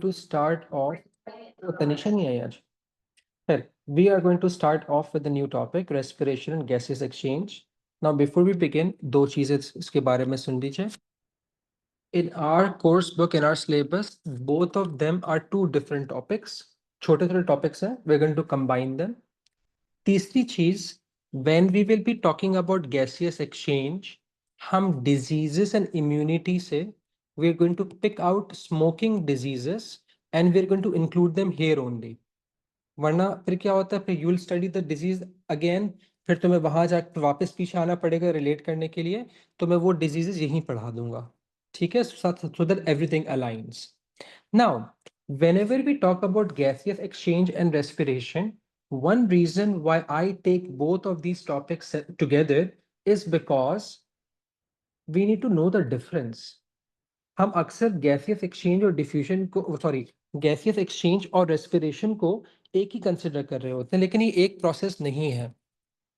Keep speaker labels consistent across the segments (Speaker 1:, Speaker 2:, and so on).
Speaker 1: to start off. Tanisha नहीं आई आज. Well, we are going to start off with a new topic, respiration and gaseous exchange. Now, before we begin, दो चीजें इसके बारे में सुन लीजिए. In our course book, in our syllabus, both of them are two different topics. छोटे छोटे topics हैं. We're going to combine them. तीसरी चीज, when we will be talking about gaseous exchange, हम diseases and immunity से we're going to pick out smoking diseases and we're going to include them here only. वरना फिर क्या होता है, फिर you will study the disease again, फिर तुम्हें वहां जाकर वापस पीछे आना पड़ेगा रिलेट करने के लिए, तो मैं वो डिजीजेस यहीं पढ़ा दूंगा. ठीक है, so that everything aligns. Now whenever we talk about gaseous exchange and respiration, one reason why I take both of these topics together is because we need to know the difference. हम अक्सर gaseous exchange और diffusion को, sorry, gaseous exchange और respiration को एक ही consider कर रहे होते हैं, लेकिन ये एक प्रोसेस नहीं है.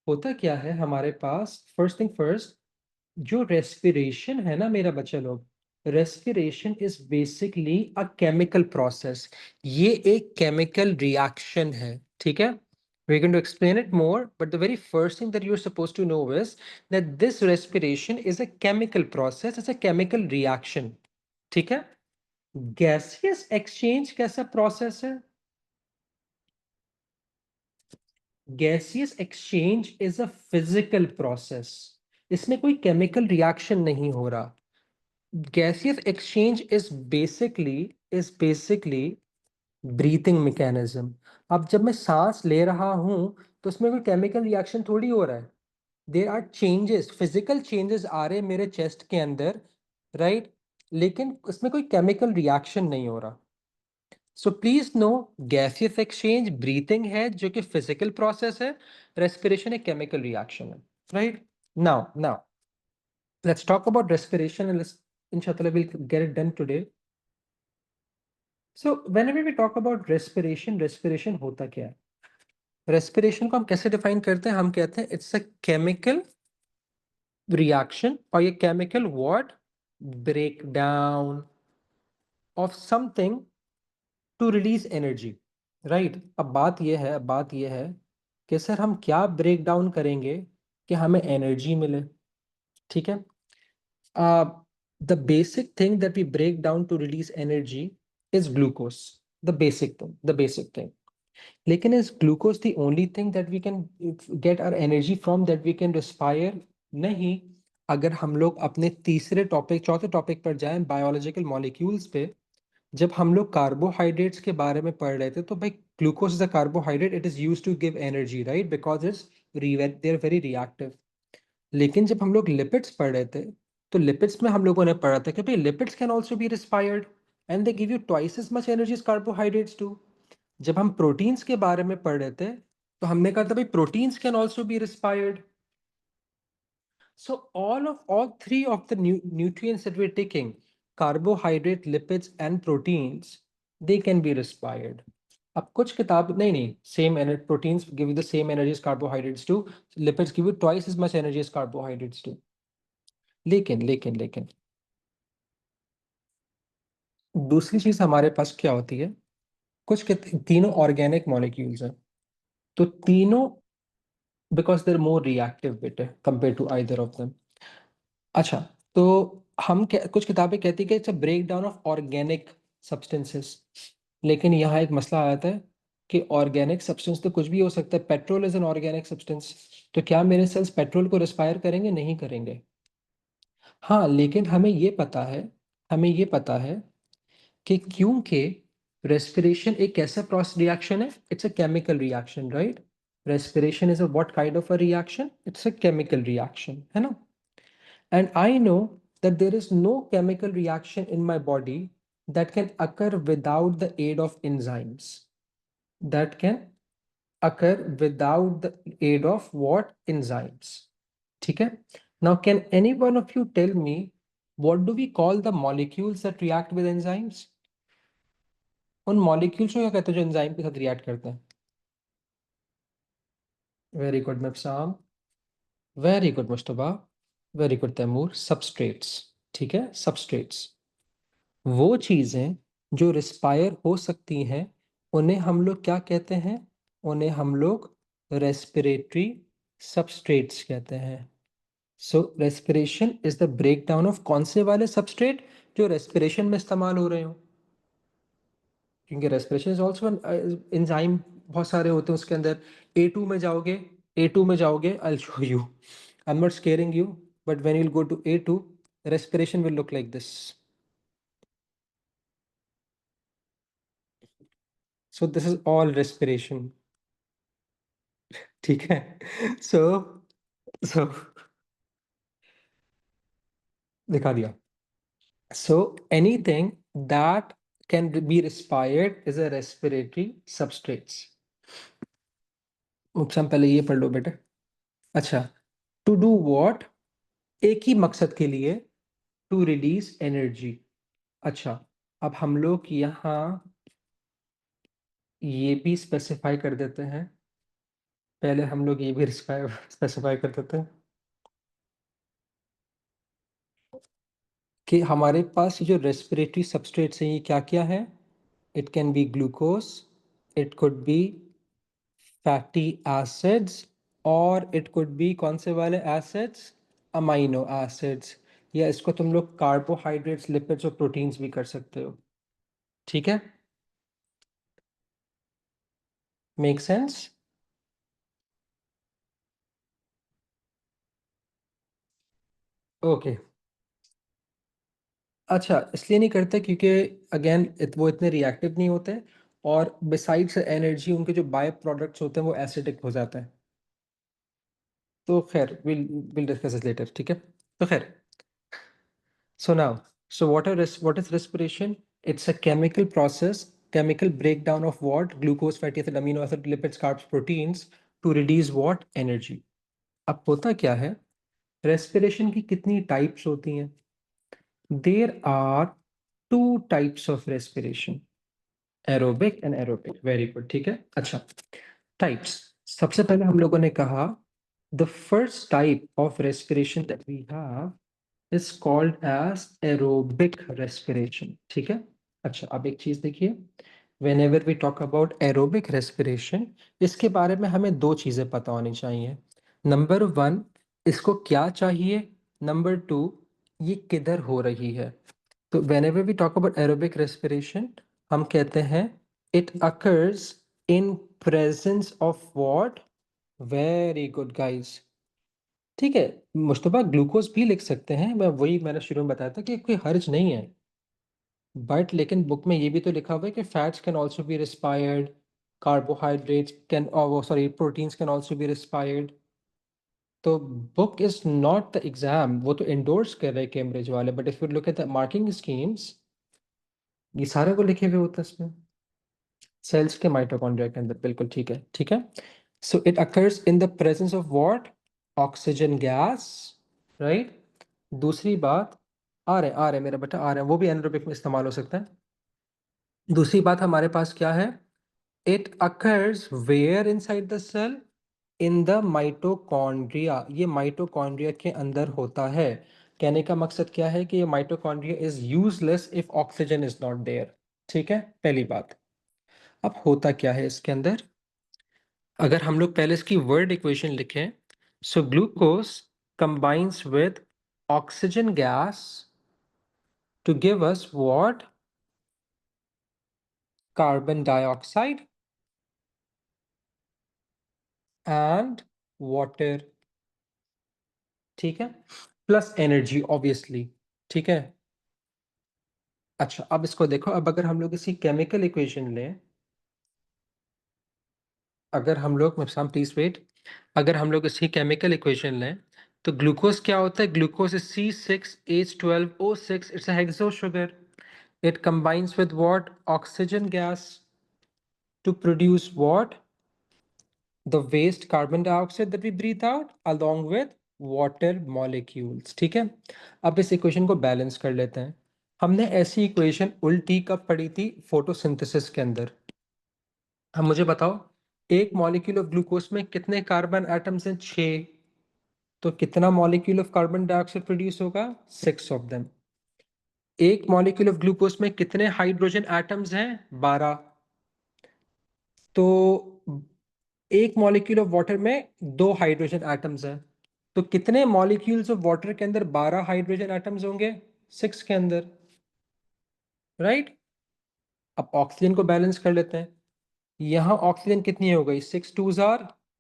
Speaker 1: होता क्या है हमारे पास, फर्स्ट थिंग फर्स्ट, जो रेस्पिरेशन है ना मेरा बच्चा लोग, respiration is basically a chemical process. ये एक केमिकल रिएक्शन है. ठीक है, we're going to explain it more, but the very first thing that you're supposed to know is that this respiration is a chemical process, it's a chemical reaction. ठीक है, gaseous exchange कैसा process है? Gaseous exchange is a physical process. इसमें कोई chemical reaction नहीं हो रहा. Gaseous exchange is basically breathing mechanism. अब जब मैं सांस ले रहा हूं तो उसमें कोई केमिकल रिएक्शन थोड़ी हो रहा है. There are changes, physical changes आ रहे हैं मेरे चेस्ट के अंदर, राइट, लेकिन उसमें कोई केमिकल रिएक्शन नहीं हो रहा. So please no, gaseous exchange breathing है जो कि फिजिकल प्रोसेस है, रेस्पिरेशन एक केमिकल रिएक्शन है. Right, now let's talk about respiration and let's, inshallah, we'll get it done today. So whenever we talk about respiration होता क्या है? Respiration को हम कैसे डिफाइन करते हैं? हम कहते हैं इट्स अ केमिकल रिएक्शन, और ये chemical what, break down of something to release energy. Right, अब बात यह है कि सर हम क्या ब्रेक डाउन करेंगे कि हमें एनर्जी मिले. ठीक है, the basic thing that we break down to release energy is glucose. The basic thing. लेकिन is glucose the only thing that we can get our energy from, that we can respire? नहीं. अगर हम लोग अपने चौथे topic पर जाएं, biological molecules पे, जब हम लोग कार्बोहाइड्रेट्स के बारे में पढ़ रहे थे, तो भाई glucose is a carbohydrate, it is used to give energy, right, because it's they are very reactive. लेकिन जब हम लोग लिपिड्स पढ़ रहे थे, तो लिपिड्स में हम लोगों ने पढ़ा था कि भाई lipids can also be respired and they give you twice as much energy as carbohydrates too. जब हम प्रोटीन्स के बारे में पढ़ रहे थे, तो हमने कहा था भाई proteins can also be respired. So all three of the nutrients that we're taking, carbohydrate, lipids, and proteins, they can be respired. अब कुछ किताब नहीं, same energy, proteins give you the same energy as carbohydrates too. Lipids give you twice as much energy as carbohydrates too. लेकिन दूसरी चीज हमारे पास क्या होती है, तीनों ऑर्गेनिक मॉलिक्यूल्स हैं, तो तीनों, बिकॉज देर मोर रिएक्टिव बेटे compare to either of them. अच्छा, तो कुछ किताबें कहती है कि it's a break down of organic substances. लेकिन यहाँ एक मसला आता है कि ऑर्गेनिक सब्सटेंस तो कुछ भी हो सकता है. Petrol is an organic substance, तो क्या मेरे सेल्स पेट्रोल को रिस्पायर करेंगे? नहीं करेंगे. हाँ, लेकिन हमें ये पता है कि क्योंकि रेस्पिरेशन एक कैसा प्रोसेस रिएक्शन है, it's a chemical reaction, right. Respiration is a what kind of a reaction? It's a chemical reaction, है ना. And I know that there is no chemical reaction in my body that can occur without the aid of enzymes. That can occur without the aid of what? Enzymes. Okay? Now, can any one of you tell me what do we call the molecules that react with enzymes? उन molecules को क्या कहते हैं जो enzyme के साथ react करते हैं? Very good, Mifsam. Very good, Mustafa. Very good, Taimur. Substrates. ठीक है, substrates. वो चीजें जो रिस्पायर हो सकती हैं उन्हें हम लोग क्या कहते हैं? उन्हें हम लोग रेस्पिरेटरी सबस्ट्रेट्स कहते हैं। So respiration is the breakdown of कौन से वाले सबस्ट्रेट जो रेस्पिरेशन में इस्तेमाल हो रहे हो, क्योंकि रेस्पिरेशन इज ऑल्सो एंजाइम बहुत सारे होते हैं उसके अंदर। A2 में जाओगे, A2 में जाओगे, I show you, I am not scaring you, but when you go to A2 respiration will look like this. So this is all respiration. ठीक है? So दिखा दिया। So anything that can be respired is a respiratory substrates. हम पहले ये पढ़ लो बेटे। अच्छा, टू डू वॉट, एक ही मकसद के लिए, टू रिलीज एनर्जी। अच्छा, अब हम लोग यहाँ ये भी स्पेसिफाई कर देते हैं, पहले हम लोग ये भी स्पेसिफाई कर देते हैं कि हमारे पास ये जो रेस्पिरेटरी सबस्ट्रेट्स हैं ये क्या क्या है? It can be glucose, it could be fatty acids, और इट कुड बी कौन से वाले एसिड्स? अमाइनो एसिड्स, या इसको तुम लोग कार्बोहाइड्रेट्स, लिपिड्स और प्रोटीन्स भी कर सकते हो। ठीक है? Make sense? ओके। अच्छा, इसलिए नहीं करते क्योंकि अगेन वो इतने रिएक्टिव नहीं होते, और बिसाइड्स एनर्जी उनके जो बाय प्रोडक्ट्स होते हैं वो एसिडिक हो जाते हैं। तो खैर विल डिस्कस दिस लेटर, ठीक है? तो खैर, so now, so what is respiration? It's a chemical process, chemical breakdown of what? Glucose, fatty acid, amino acid, lipids, carbs, proteins to release what? Energy. अब होता क्या है? रेस्पिरेशन की कितनी टाइप्स होती हैं? There are two types of respiration, aerobic and aerobic. Very good, ठीक है। अच्छा, टाइप्स, सबसे पहले हम लोगों ने कहा the first type of respiration that we have is called as aerobic respiration, ठीक है? अच्छा, अब एक चीज देखिए, whenever we talk about aerobic respiration, इसके बारे में हमें दो चीजें पता होनी चाहिए। नंबर वन, इसको क्या चाहिए? नंबर टू, ये किधर हो रही है? तो whenever we talk about aerobic respiration, हम कहते हैं it occurs in presence of what? Very good guys, ठीक है। मुश्तबा ग्लूकोज भी लिख सकते हैं, मैं वही मैंने शुरू में बताया था कि कोई हर्ज नहीं है, बट लेकिन बुक में ये भी तो लिखा हुआ है कि fats can also be respired, carbohydrates can, वो sorry, proteins can also be respired. तो book is not the exam, वो तो इंडोर्स कर रहे हैं कैम्ब्रिज वाले, but if you look at the marking schemes, ये सारे को लिखे हुए होते हैं इसमें, सेल्स के माइटोकॉन्ड्रिया के अंदर, बिल्कुल ठीक है, ठीक है। So it occurs in the presence of what? Oxygen gas, right. दूसरी बात, आ रहे मेरा बेटा, आ रहे हैं, वो भी एनारोबिक में इस्तेमाल हो सकता है। दूसरी बात हमारे पास क्या है? It occurs where inside the cell? In the mitochondria, ये माइटोकॉन्ड्रिया के अंदर होता है। कहने का मकसद क्या है कि ये mitochondria is useless if oxygen is not there, ठीक है, पहली बात। अब होता क्या है इसके अंदर? अगर हम लोग पहले इसकी वर्ड इक्वेशन लिखें, so glucose combines with oxygen gas to give us what? Carbon dioxide and water, ठीक है, प्लस एनर्जी ऑब्वियसली, ठीक है। अच्छा, अब इसको देखो, अब अगर हम लोग इसी केमिकल इक्वेशन लें, अगर हम लोग, प्लीज वेट, अगर हम लोग इसकी केमिकल इक्वेशन लें, तो ग्लूकोज क्या होता है? Glucose is C6H12O6, it's a hexose sugar. It combines with what? Oxygen gas to produce what? the waste carbon dioxide that we breathe out along with water molecules, ठीक है। अब इस equation को बैलेंस कर लेते हैं। हमने ऐसी इक्वेशन उल्टी कब पढ़ी थी? फोटोसिंथेसिस के अंदर। अब मुझे बताओ, एक मॉलिक्यूल ऑफ ग्लूकोज में कितने कार्बन एटम्स हैं? 6। तो कितना molecule of carbon dioxide produce होगा? 6 ऑफ देम। एक मॉलिक्यूल ऑफ ग्लूकोज में कितने हाइड्रोजन एटम्स हैं? 12। तो एक मॉलिक्यूल ऑफ वाटर में 2 हाइड्रोजन एटम्स हैं। तो कितने मॉलिक्यूल्स ऑफ वाटर के अंदर 12 हाइड्रोजन एटम्स होंगे? 6 के अंदर, राइट। अब ऑक्सीजन को बैलेंस कर लेते हैं। यहां ऑक्सीजन कितनी हो गई? 6 2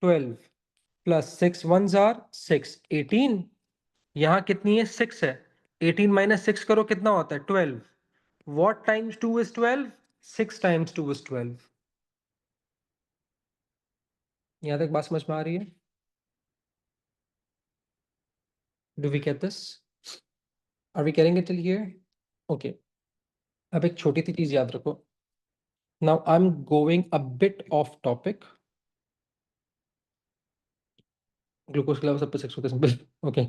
Speaker 1: 12 प्लस 6 1 6 18। यहां कितनी है? 6 है। 18 - 6 करो, कितना होता है? 12। What times 2 is 12? 6 times 2 is 12। यहां तक बात समझ में आ रही है? Do we get this? Are we getting it till here? Okay. अब एक छोटी सी चीज याद रखो। Now I'm going a bit off topic. Glucose के अलावा सब पे 6 होते हैं, सिंपल। ओके,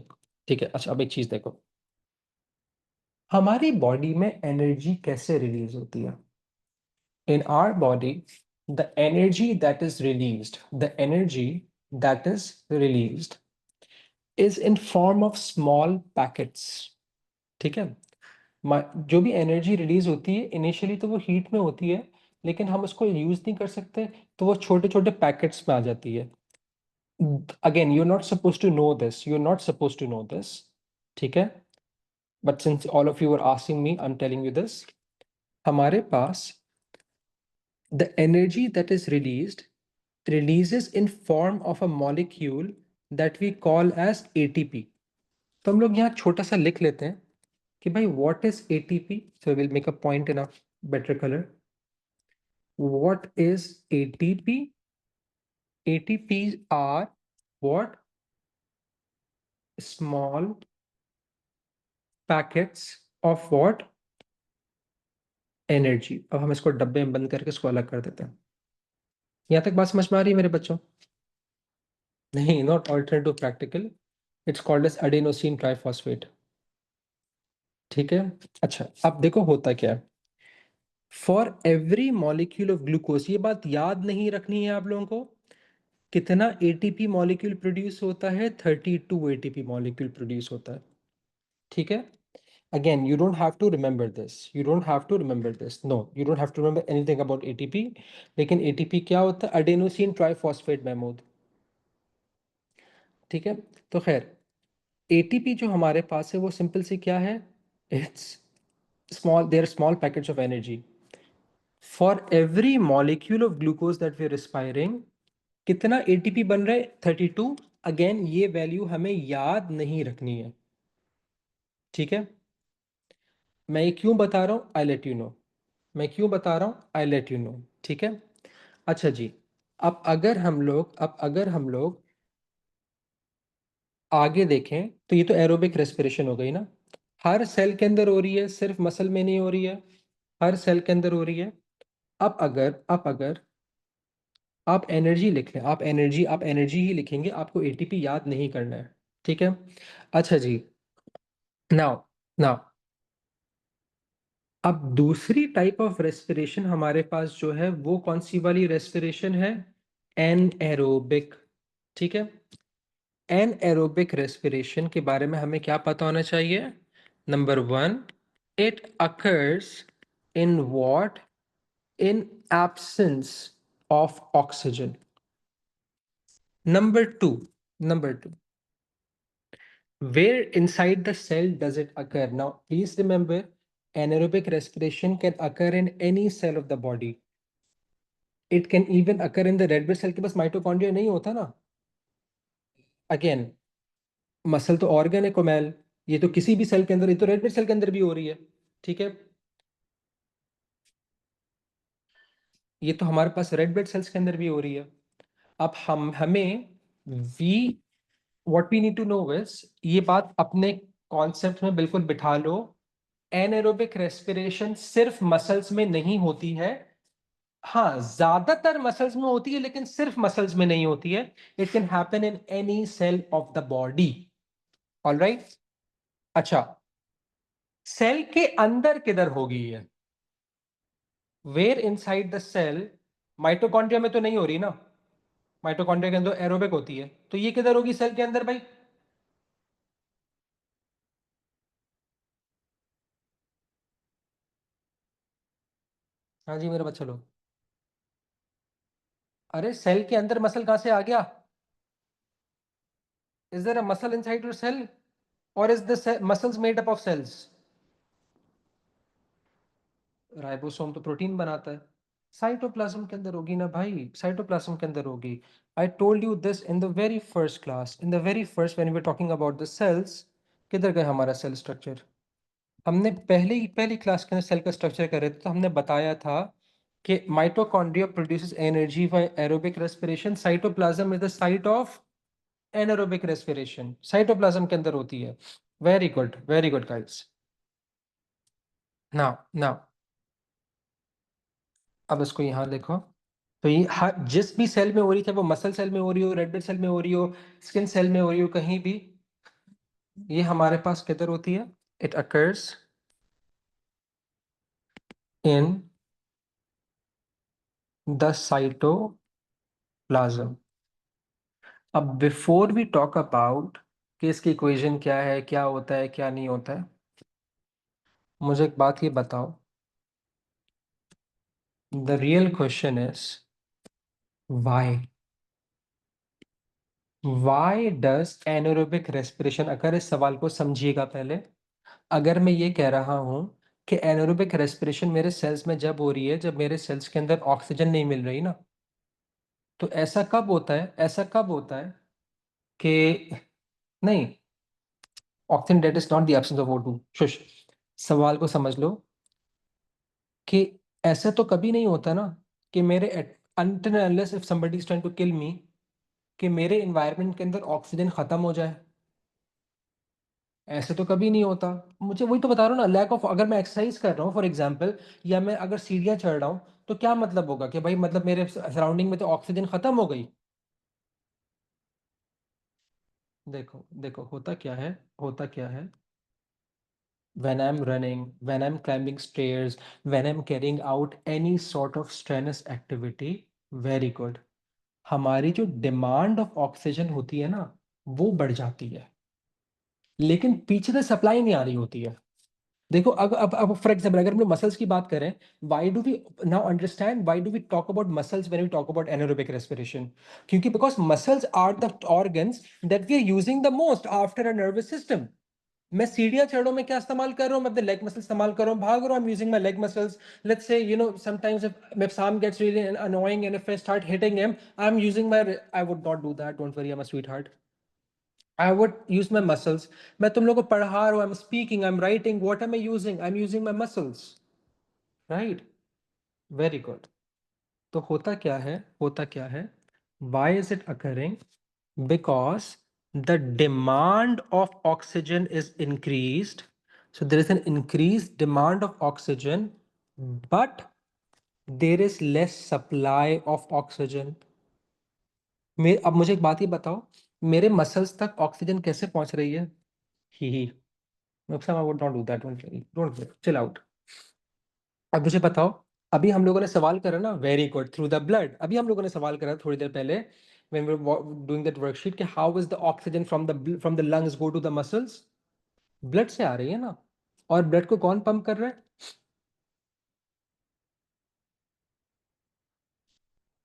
Speaker 1: ठीक है। अच्छा, अब एक चीज देखो, हमारी बॉडी में एनर्जी कैसे रिलीज होती है? In our body, the energy that is released, the energy that is released is in form of small packets। ठीक है। जो भी एनर्जी रिलीज होती है इनिशियली तो वो हीट में होती है, लेकिन हम उसको यूज नहीं कर सकते, तो वो छोटे छोटे पैकेट्स में आ जाती है। Again, you are not supposed to know this, you are not supposed to know this, ठीक है। But since all of you are asking me, I am telling you this. हमारे पास the energy that is releases in form of a molecule that we call as ATP। तो हम लोग यहाँ छोटा सा लिख लेते हैं कि भाई what is ATP? So we'll make a point in a better color। What is ATP? ATPs are what? Small packets of what? Energy। अब हम इसको डब्बे में बंद करके इसको अलग कर देते हैं। यहाँ तक बात समझ में आ रही है मेरे बच्चों? नहीं, not alternative practical, it's called as adenosine triphosphate. ठीक है। अच्छा, अब देखो होता क्या है। For every molecule of glucose, ये बात याद नहीं रखनी है आप लोगों को, कितना एटीपी मॉलिक्यूल प्रोड्यूस होता है? 32 एटीपी मॉलिक्यूल प्रोड्यूस होता है। ठीक है। Again, you don't have to remember this, you don't have to remember this, no, you don't have to remember anything about ATP. लेकिन एटीपी क्या होता है? Adenosine triphosphate Mahmood. ठीक है। तो खैर, एटीपी जो हमारे पास है वो सिंपल सी क्या है? It's small, there small packets of energy. For every molecule of glucose that we are respiring, कितना एटीपी बन रहा है? 32। अगेन, ये वैल्यू हमें याद नहीं रखनी है। ठीक है। मैं ये क्यों बता रहा हूं? I let you know. मैं क्यों बता रहा हूं? I let you know. ठीक है। अच्छा जी, अब अगर हम लोग आगे देखें तो ये तो एरोबिक रेस्पिरेशन हो गई ना। हर सेल के अंदर हो रही है, सिर्फ मसल में नहीं हो रही है, हर सेल के अंदर हो रही है। अब अगर आप एनर्जी लिख लें, आप एनर्जी ही लिखेंगे, आपको एटीपी याद नहीं करना है। ठीक है। अच्छा जी, नाउ नाउ अब दूसरी टाइप ऑफ रेस्पिरेशन हमारे पास जो है वो कौन सी वाली रेस्पिरेशन है? एनएरोबिक। ठीक है। एनएरोबिक रेस्पिरेशन के बारे में हमें क्या पता होना चाहिए? Number 1, it occurs in what? In absence of oxygen. Number 2, where inside the cell does it occur? Now, please remember, anaerobic respiration can occur in any cell of the body. It can even occur in the red blood cell के पास mitochondria नहीं होता ना। Again, muscle तो organ है कोमैल, ये तो किसी भी सेल के अंदर, ये तो रेड ब्लड सेल के अंदर भी हो रही है। ठीक है। ये तो हमारे पास रेड ब्लड सेल्स के अंदर भी हो रही है। अब हमें we what we need to know is, ये बात अपने कॉन्सेप्ट में बिल्कुल बिठा लो, एनएरोबिक रेस्पिरेशन सिर्फ मसल्स में नहीं होती है। हाँ, ज्यादातर मसल्स में होती है, लेकिन सिर्फ मसल्स में नहीं होती है। It can happen in any cell of the body. All right. अच्छा, सेल के अंदर किधर होगी ये? Where inside the cell? Mitochondria में तो नहीं हो रही ना, माइटोकॉन्ड्रिया के अंदर एरोबिक होती है, तो ये किधर होगी सेल के अंदर भाई? हाँ जी मेरे बच्चे लोग। अरे सेल के अंदर मसल कहाँ से आ गया? Is there a muscle inside your cell, और is the muscles made up of cells? Ribosome तो प्रोटीन बनाता है। साइटोप्लाज्म के अंदर होगी ना भाई, साइटोप्लाज्म के अंदर होगी। I told you this in the very first class, in the very first when we were talking about the cells. किधर गए हमारा सेल स्ट्रक्चर? हमने पहली क्लास के अंदर सेल का स्ट्रक्चर कर रहे थे, तो हमने बताया था कि mitochondria produces energy by aerobic respiration, cytoplasm is the site of anaerobic respiration, cytoplasm के अंदर होती है। Very good guys. Now now अब इसको यहाँ देखो। तो ये हर जिस भी सेल में हो रही है, वो मसल सेल में हो रही हो, रेड ब्लड सेल में हो रही हो, स्किन सेल में हो रही हो, कहीं भी, ये हमारे पास किधर होती है? It occurs in the cytoplasm. अब बिफोर वी टॉक अबाउट कि इसकी इक्वेशन क्या है, क्या होता है, क्या नहीं होता है, मुझे एक बात ये बताओ। The real question is why? Why does anaerobic respiration अगर, इस सवाल को समझिएगा पहले। अगर मैं ये कह रहा हूं कि एनारोबिक रेस्पिरेशन मेरे सेल्स में जब हो रही है, जब मेरे सेल्स के अंदर ऑक्सीजन नहीं मिल रही ना, तो ऐसा कब होता है, ऐसा कब होता है कि नहीं, oxygen debt is not the absence of O2। Shush, सवाल को समझ लो कि ऐसा तो कभी नहीं होता ना कि मेरे until and unless if somebody is trying to kill me, कि मेरे एनवायरनमेंट के अंदर ऑक्सीजन खत्म हो जाए। ऐसे तो कभी नहीं होता। मुझे वही तो बता रहा हूँ ना, लैक ऑफ, अगर मैं एक्सरसाइज कर रहा हूँ फॉर एग्जांपल, या मैं अगर सीढ़ियां चढ़ रहा हूँ, तो क्या मतलब होगा कि भाई मतलब मेरे सराउंडिंग में तो ऑक्सीजन खत्म हो गई। देखो देखो होता क्या है, होता क्या है। when I'm running, when I'm climbing stairs, when I'm carrying out any sort of strenuous activity, very good, हमारी जो डिमांड ऑफ ऑक्सीजन होती है ना, वो बढ़ जाती है, लेकिन पीछे से सप्लाई नहीं आ रही होती है। देखो अब फॉर एग्जांपल अगर हम लोग मसल्स की बात करें, why do we now understand why do we talk about muscles when we talk about anaerobic respiration? क्योंकि because muscles are the organs that we are using the most after a nervous system. मैं सीढ़ियां चढ़ो में क्या इस्तेमाल कर रहा हूं? मैं अपने लेग मसल इस्तेमाल कर रहा हूं, भाग रहा हूं, I am using my leg muscles. Let's say sometimes if Sam gets really annoying and if I start hitting him, I'm using my, I would not do that, don't worry, I'm a sweetheart. I would use my muscles. मैं तुम लोगों को पढ़ा रहा हूं, I'm speaking, I'm writing, what am I using? I'm using my muscles, right? Very good. तो होता क्या है, होता क्या है? Why is it occurring? Because the demand of oxygen is increased. So there is an increased demand of oxygen, but there is less supply of oxygen. अब मुझे एक बात ही बताओ, मेरे मसल्स तक ऑक्सीजन कैसे पहुंच रही है? ही नुकसान, I would not do that, don't chill out. अब मुझे बताओ, अभी हम लोगों ने सवाल करा ना, very good, through the blood. अभी हम लोगों ने सवाल करा थोड़ी देर पहले when we were doing that worksheet कि how is the oxygen from the lungs go to the muscles? Blood से आ रही है ना। और ब्लड को कौन पंप कर रहा है?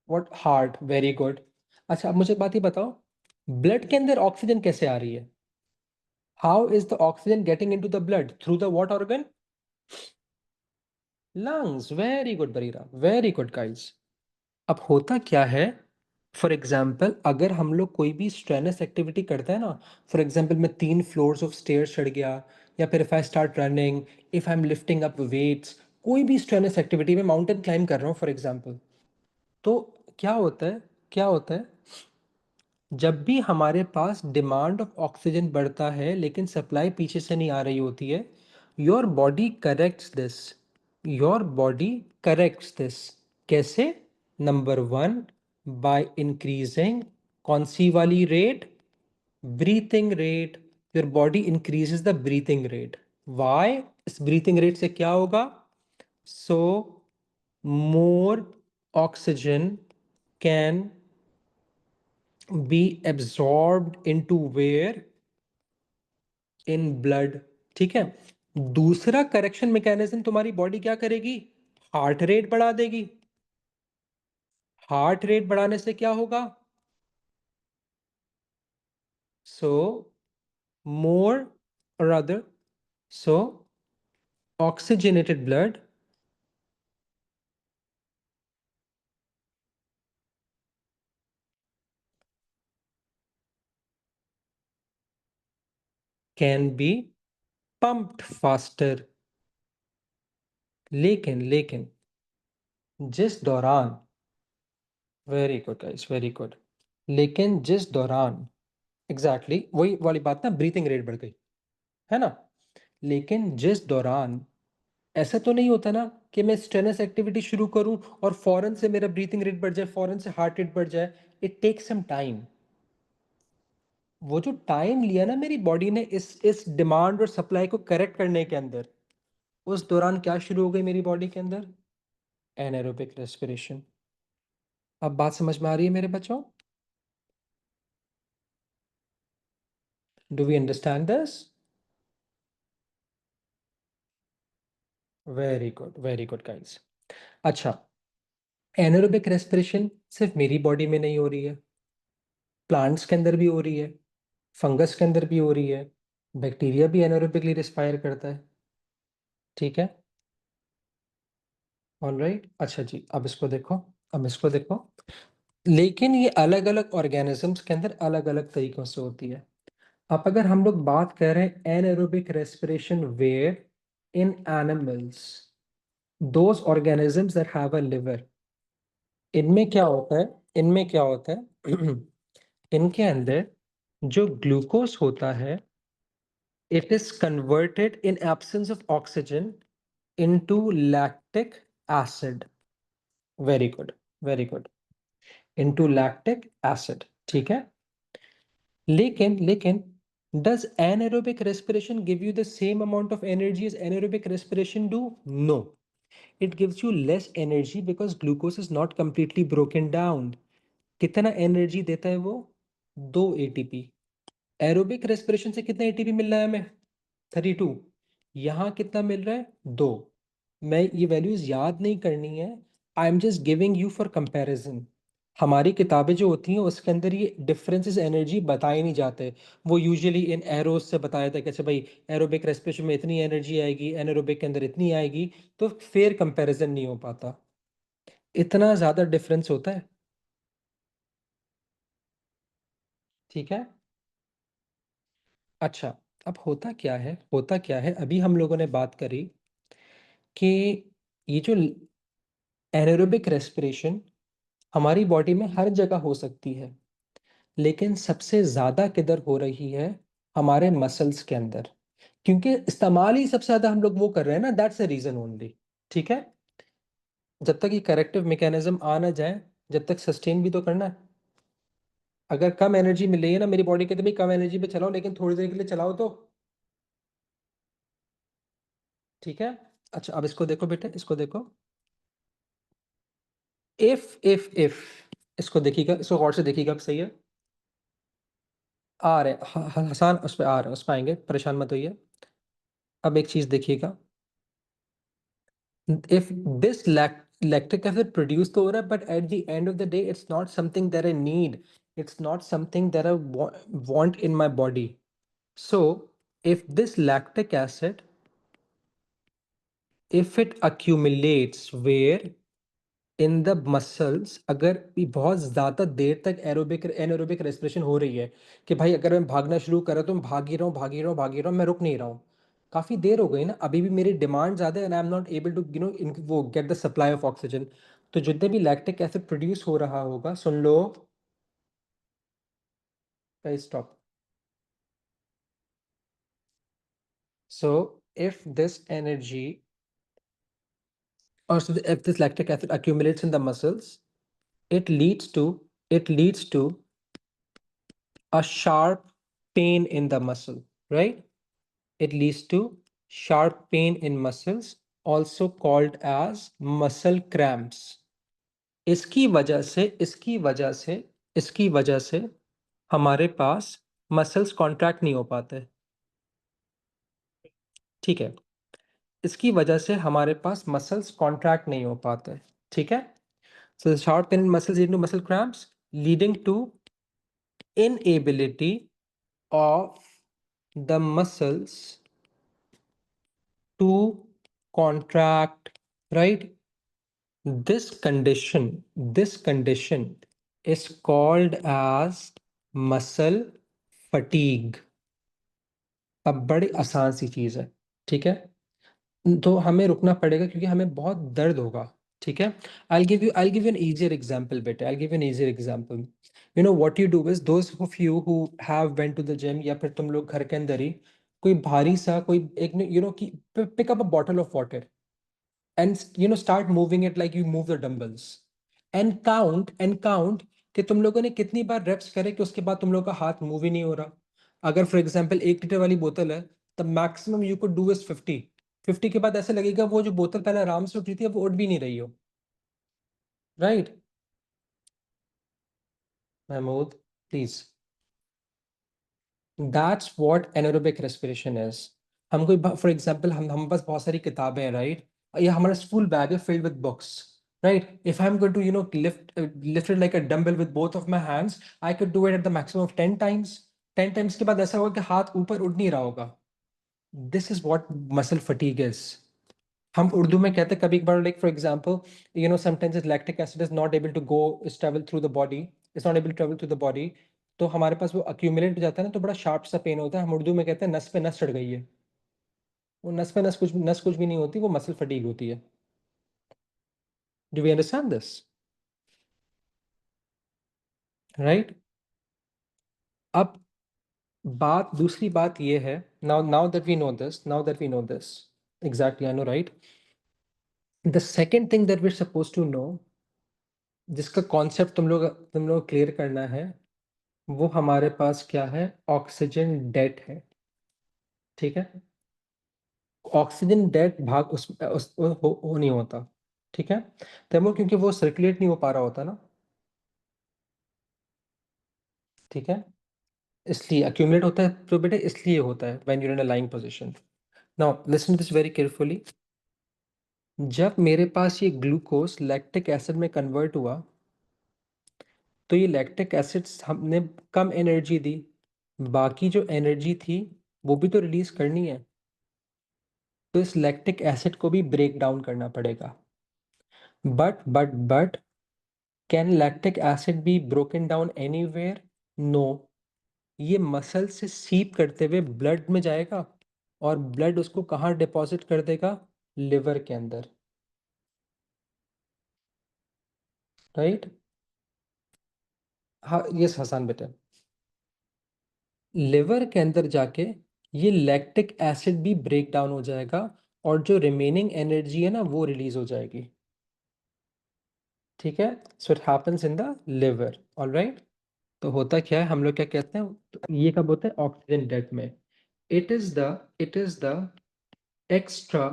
Speaker 1: व्हाट? Heart, very good. अच्छा अब मुझे एक बात ही बताओ, ब्लड के अंदर ऑक्सीजन कैसे आ रही है? How is the oxygen getting into the blood? Through the what organ? Lungs, very good Bareera, very good guys. अब होता क्या है, फॉर एग्जाम्पल अगर हम लोग कोई भी स्ट्रेनस एक्टिविटी करते हैं ना, फॉर एग्जाम्पल मैं 3 फ्लोर्स ऑफ स्टेयर्स चढ़ गया, या फिर if I start running, if I am lifting up weights, कोई भी स्ट्रेनस एक्टिविटी में माउंटेन क्लाइंब कर रहा हूँ फॉर एग्जाम्पल, तो क्या होता है, क्या होता है? जब भी हमारे पास डिमांड ऑफ ऑक्सीजन बढ़ता है लेकिन सप्लाई पीछे से नहीं आ रही होती है, your body corrects this, your body corrects this. कैसे? नंबर वन, बाय इंक्रीजिंग कौन सी वाली rate? Breathing rate. Your body increases the breathing rate. Why? इस ब्रीथिंग रेट से क्या होगा? So more oxygen can be absorbed into where? In blood। ठीक है। दूसरा करेक्शन मैकेनिज्म तुम्हारी बॉडी क्या करेगी? हार्ट रेट बढ़ा देगी। हार्ट रेट बढ़ाने से क्या होगा? So more or rather, so oxygenated blood can be pumped faster। लेकिन जिस दौरान, very good guys, very good, लेकिन जिस दौरान, एग्जैक्टली वही वाली बात ना, ब्रीथिंग रेट बढ़ गई, है ना? लेकिन जिस दौरान, ऐसा तो नहीं होता ना कि मैं स्ट्रेनस एक्टिविटी शुरू करूं और फौरन से मेरा ब्रीथिंग रेट बढ़ जाए, फौरन से हार्ट रेट बढ़ जाए। It takes some time. वो जो टाइम लिया ना मेरी बॉडी ने इस डिमांड और सप्लाई को करेक्ट करने के अंदर, उस दौरान क्या शुरू हो गई मेरी बॉडी के अंदर? Anaerobic respiration. अब बात समझ में आ रही है मेरे बच्चों? Do we understand this? Very good guys. अच्छा, एनारोबिक रेस्पिरेशन सिर्फ मेरी बॉडी में नहीं हो रही है, प्लांट्स के अंदर भी हो रही है, फंगस के अंदर भी हो रही है, बैक्टीरिया भी एनारोबिकली रिस्पायर करता है। ठीक है, ऑलराइट। अच्छा जी, अब इसको देखो, अब इसको देखो। लेकिन ये अलग अलग ऑर्गेनिजम्स के अंदर अलग अलग तरीकों से होती है। अब अगर हम लोग बात कर रहे हैं anaerobic respiration where in animals, those organisms that have a liver, इनमें क्या होता है? इनमें क्या होता है? इनके अंदर जो ग्लूकोज होता है, it is converted in absence of oxygen into lactic acid। very good, very good, into lactic acid। ठीक है, लेकिन does anaerobic respiration give you the same amount of energy as anaerobic respiration do? No, it gives you less energy because glucose is not completely broken down। कितना energy देता है वो? 2 ATP। Aerobic respiration से कितना ATP मिल रहा है हमें? 32। यहाँ कितना मिल रहा है? 2। मैं ये वैल्यूज याद नहीं करनी है, I am just giving you for comparison. हमारी किताबें जो होती हैं उसके अंदर ये डिफरेंसेस एनर्जी बताए नहीं जाते। वो यूजुअली इन एरोज से बताया था कि अच्छा भाई, एरोबिक रेस्पिरेशन में इतनी एनर्जी आएगी, एनारोबिक के अंदर इतनी आएगी, तो फेयर कंपैरिजन नहीं हो पाता। इतना ज़्यादा डिफरेंस होता है। ठीक है, अच्छा, अब होता क्या है, होता क्या है, अभी हम लोगों ने बात करी कि ये जो एनारोबिक रेस्पिरेशन हमारी बॉडी में हर जगह हो सकती है, लेकिन सबसे ज़्यादा किधर हो रही है? हमारे मसल्स के अंदर, क्योंकि इस्तेमाल ही सबसे ज़्यादा हम लोग वो कर रहे हैं ना, दैट्स द रीज़न ओनली। ठीक है, जब तक ये करेक्टिव मैकेनिज्म आ ना जाए, जब तक सस्टेन भी तो करना है। अगर कम एनर्जी मिल रही है ना मेरी बॉडी के, तो भी कम एनर्जी पे चलाओ, लेकिन थोड़ी देर के लिए चलाओ तो। ठीक है, अच्छा, अब इसको देखो बेटे, इसको देखो। इफ इसको देखिएगा, इसको गौर से देखिएगा, अब सही है? आ रहे हसान, उस पर आ रहे हैं, उस पर आएंगे, परेशान मत होइए। अब एक चीज देखिएगा, if this lactic acid produce तो हो रहा है, but at the end of the day it's not something that I need, it's not something that I want in my body. So if this lactic acid, if it accumulates where in the muscles, अगर भी बहुत ज़्यादा देर तक aerobic anaerobic respiration हो रही है, कि भाई अगर मैं भागना शुरू करा तो मैं भाग ही रहा हूँ, भाग ही रहा हूँ, भाग ही रहा हूँ, मैं रुक नहीं रहा हूँ, काफ़ी देर हो गई ना, अभी भी मेरी डिमांड ज़्यादा है and I am not able to वो get the supply of oxygen. तो जितने भी लैक्टिक एसिड प्रोड्यूस हो रहा होगा, सुन लो, stop. So if this energy or so if this lactic acid accumulates in the muscles, it leads to it leads to a sharp pain in the muscle, right? It leads to sharp pain in muscles, also called as muscle cramps। इसकी वजह से हमारे पास muscles contract नहीं हो पाते। ठीक है, इसकी वजह से हमारे पास मसल्स कॉन्ट्रैक्ट नहीं हो पाते, ठीक है। So short tendon muscles lead to muscle cramps leading to inability of the muscles to contract, right? This condition is called as muscle fatigue. अब बड़ी आसान सी चीज है, ठीक है। तो हमें रुकना पड़ेगा क्योंकि हमें बहुत दर्द होगा, ठीक है। I'll give you an easier example बेटे, I'll give you an easier example. You know what you do is those of you who have went to the gym या फिर तुम लोग घर के अंदर ही कोई भारी सा कोई एक कि pick up a bottle of water and start moving it like you move the dumbbells and count कि तुम लोगों ने कितनी बार रेप्स करे कि उसके बाद तुम लोगों का हाथ मूव ही नहीं हो रहा। अगर फॉर एग्जांपल 1 लीटर वाली बोतल है, the maximum you could do is 50 के बाद ऐसे लगेगा वो जो बोतल पहले आराम से उठ रही थी अब वो उठ भी नहीं रही हो, right. Mahmood please, that's what anaerobic respiration is. हम कोई फॉर एग्जांपल हम पास बहुत सारी किताबें हैं, राइट, या हमारा स्कूल बैग है filled with books, right. If I am going to lift it like a dumbbell with both of my hands, I could do it at the maximum of 10 times. 10 times के बाद ऐसा होगा कि हाथ ऊपर उठ नहीं रहा होगा। This is what muscle fatigue is. हम उर्दू में कहते हैं कभी कभार, like for example sometimes lactic acid is not able to go travel through the body, is not able to travel through the body. तो हमारे पास वो अक्यूमुलेट हो जाता है ना, तो बड़ा शार्प सा पेन होता है। हम उर्दू में कहते हैं नस पे नस चढ़ गई है। वो नस पे नस कुछ भी नहीं होती, वो मसल फटीग होती है। Do we understand this, right. अब दूसरी बात ये है, now that we know this exactly, I know, right. The second thing that we are supposed to know, जिसका कॉन्सेप्ट तुम लोग क्लियर करना है, वो हमारे पास क्या है, ऑक्सीजन डेट है, ठीक है। ऑक्सीजन डेट भाग हो नहीं होता, ठीक है। तैमूर क्योंकि वो सर्कुलेट नहीं हो पा रहा होता ना, ठीक है, इसलिए अक्यूमुलेट होता है। तो बेटे इसलिए होता है when you are in a lying position. Now listen this very carefully. जब मेरे पास ये ग्लूकोज लैक्टिक एसिड में कन्वर्ट हुआ, तो ये लैक्टिक एसिड हमने कम एनर्जी दी, बाकी जो एनर्जी थी वो भी तो रिलीज करनी है, तो इस लैक्टिक एसिड को भी ब्रेक डाउन करना पड़ेगा। But can lactic acid be broken down anywhere? No. ये मसल से सीप करते हुए ब्लड में जाएगा और ब्लड उसको कहाँ डिपॉजिट कर देगा, लिवर के अंदर, राइट। हाँ ये हसान बेटा, लिवर के अंदर जाके ये लैक्टिक एसिड भी ब्रेक डाउन हो जाएगा और जो रिमेनिंग एनर्जी है ना वो रिलीज हो जाएगी, ठीक है। So it happens in the liver, alright. तो होता क्या है, हम लोग क्या कहते हैं, तो ये कब होता है, ऑक्सीजन डेथ में। It is the extra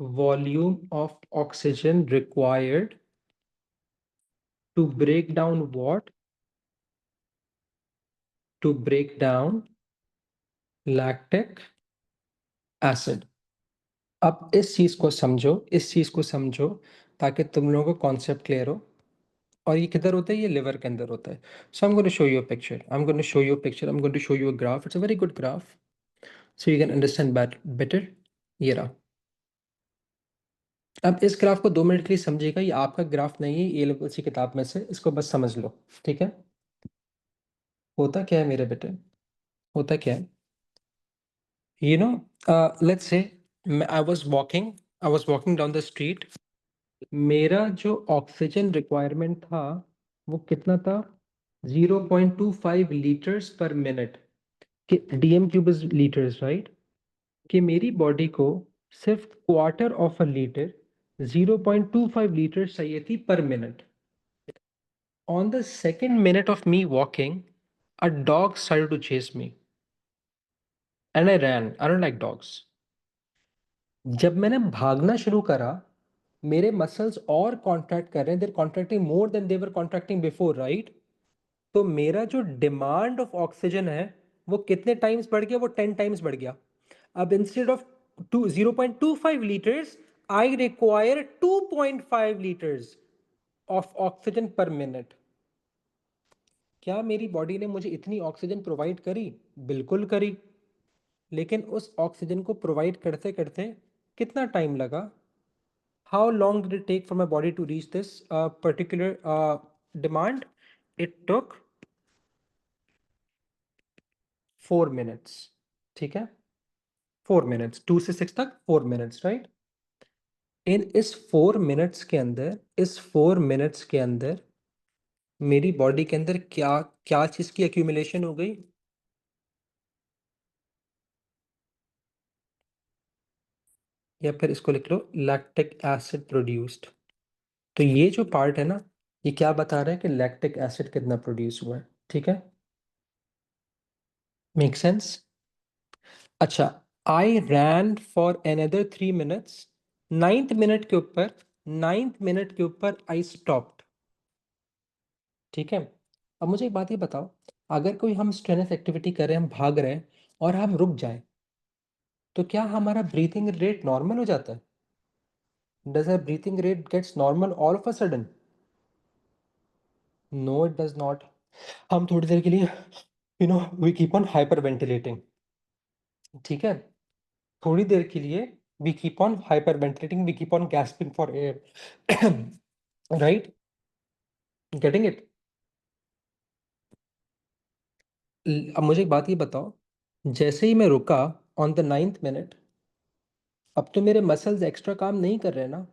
Speaker 1: volume of oxygen required to break down what, to break down lactic acid. अब इस चीज को समझो ताकि तुम लोगों को कॉन्सेप्ट क्लियर हो। और ये किधर होता है, ये लिवर के अंदर होता है। So I am going to show you a picture, I am going to show you a picture, I am going to show you a graph, it's a very good graph, so you can understand better. ये रहा। अब इस graph को 2 minute के लिए समझिएगा, ये आपका ग्राफ नहीं है, ये लेवल की किताब में से, इसको बस समझ लो, ठीक है। होता क्या है मेरे बेटे, होता क्या है, you know, let's say I was walking down the street. मेरा जो ऑक्सीजन रिक्वायरमेंट था वो कितना था, 0.25 लीटर्स पर मिनट, कि DM cube is litres, right. कि मेरी बॉडी को सिर्फ quarter of a litre, 0.25 litres चाहिए थी पर minute. On the second minute of me walking, a dog started to chase me and I ran. I don't like dogs. जब मैंने भागना शुरू करा, मेरे मसल्स और कॉन्ट्रैक्ट कर रहे हैं, there contracting more than they were contracting before, right. तो मेरा जो डिमांड ऑफ ऑक्सीजन है वो कितने टाइम्स बढ़ गया, वो 10 टाइम्स बढ़ गया। अब instead of to 0.25 liters, I require 2.5 liters of oxygen per minute. क्या मेरी बॉडी ने मुझे इतनी ऑक्सीजन प्रोवाइड करी? बिल्कुल करी। लेकिन उस ऑक्सीजन को प्रोवाइड करते करते कितना टाइम लगा? How long did it take for my body to reach this particular demand? It took 4 minutes. ठीक है, 4 minutes, 2 से 6 तक 4 minutes, right? इस 4 minutes के अंदर, इस 4 minutes के अंदर मेरी बॉडी के अंदर क्या क्या चीज की accumulation हो गई? या फिर इसको लिख लो लैक्टिक एसिड प्रोड्यूस्ड। तो ये जो पार्ट है ना, ये क्या बता रहा है कि लैक्टिक एसिड कितना प्रोड्यूस हुआ है। ठीक है, मेक सेंस? अच्छा, I ran for another 3 minutes। 9th minute के ऊपर, 9th मिनट के ऊपर आई स्टॉप्ड। ठीक है, अब मुझे एक बात ये बताओ, अगर कोई हम स्ट्रेनथ एक्टिविटी कर रहे हैं, हम भाग रहे हैं और हम रुक जाए, तो क्या हमारा ब्रीथिंग रेट नॉर्मल हो जाता है? Does our breathing rate gets normal all of a sudden? No, it does not. हम थोड़ी देर के लिए we keep on hyperventilating. ठीक है, थोड़ी देर के लिए we keep on hyperventilating, we keep on gasping for air. Right, getting it? अब मुझे एक बात ये बताओ, जैसे ही मैं रुका ऑन द 9th मिनट, अब तो मेरे मसल्स एक्स्ट्रा काम नहीं कर रहे ना।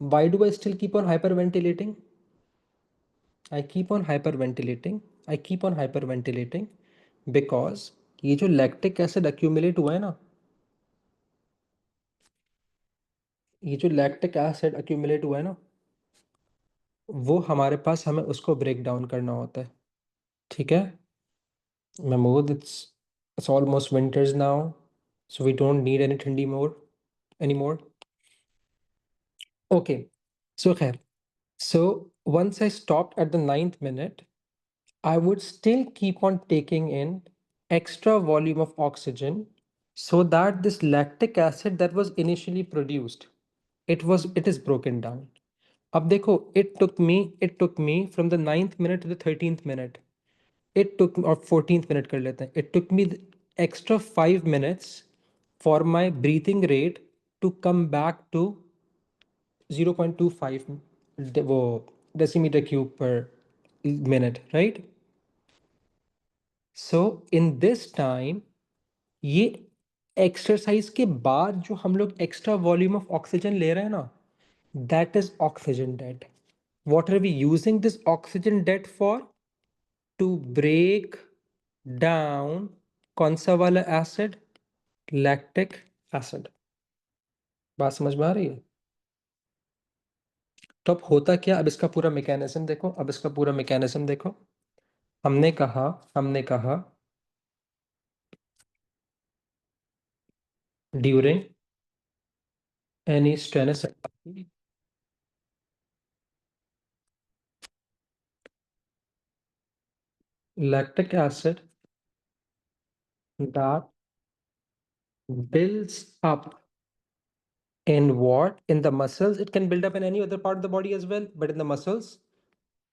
Speaker 1: Why do I still keep on hyper ventilating? I keep on hyper ventilating, I keep on hyper ventilating because ये जो लैक्टिक एसिड अक्यूमुलेट हुआ है ना, ये जो लैक्टिक एसिड अक्यूमुलेट हुआ है ना, वो हमारे पास, हमें उसको ब्रेक डाउन करना होता है। ठीक है, Mahmood, it's almost winters now, so we don't need any ठंडी more anymore. Okay, so khair, so once I stopped at the 9th minute, I would still keep on taking in extra volume of oxygen so that this lactic acid that was initially produced, it is broken down. अब देखो, it took me from the 9th minute to the 13th minute, it took, or 14th minute कर लेते हैं, it took me the extra 5 minutes for my breathing rate to come back to 0.25 वो decimeter cube per minute, right? So in this time, ये exercise के बाद जो हम लोग एक्स्ट्रा वॉल्यूम ऑफ ऑक्सीजन ले रहे हैं ना, that is oxygen debt. What are we using this oxygen debt for? To break down कौन सा वाला एसिड? Lactic acid. बात समझ में आ रही है? तो अब होता क्या, अब इसका पूरा मैकेनिज्म देखो, अब इसका पूरा मैकेनिज्म देखो। हमने कहा during any strenuous activity, lactic acid that builds up in what? In the muscles. It can build up in any other part of the body as well, but in the muscles,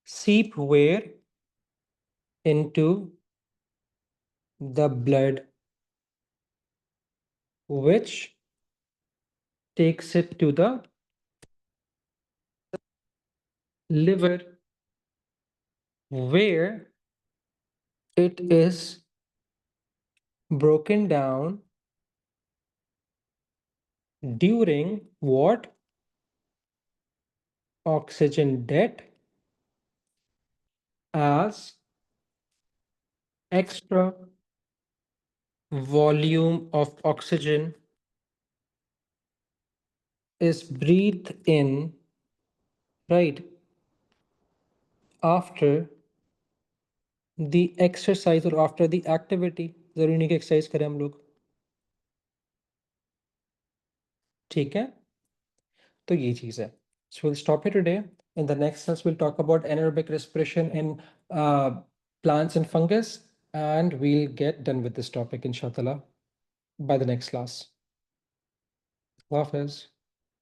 Speaker 1: seep where? Into the blood, which takes it to the liver, where it is broken down during what? Oxygen debt as extra volume of oxygen is breathed in, right, after the exercise or after the activity. जरूरी नहीं कि exercise करें हम लोग। ठीक है, तो ये चीज है। So we'll stop here today. In the next class, we'll talk about anaerobic respiration in plants and fungus, and we'll get done with this topic, inshallah, by the next class. अल्लाह हाफ़िज़।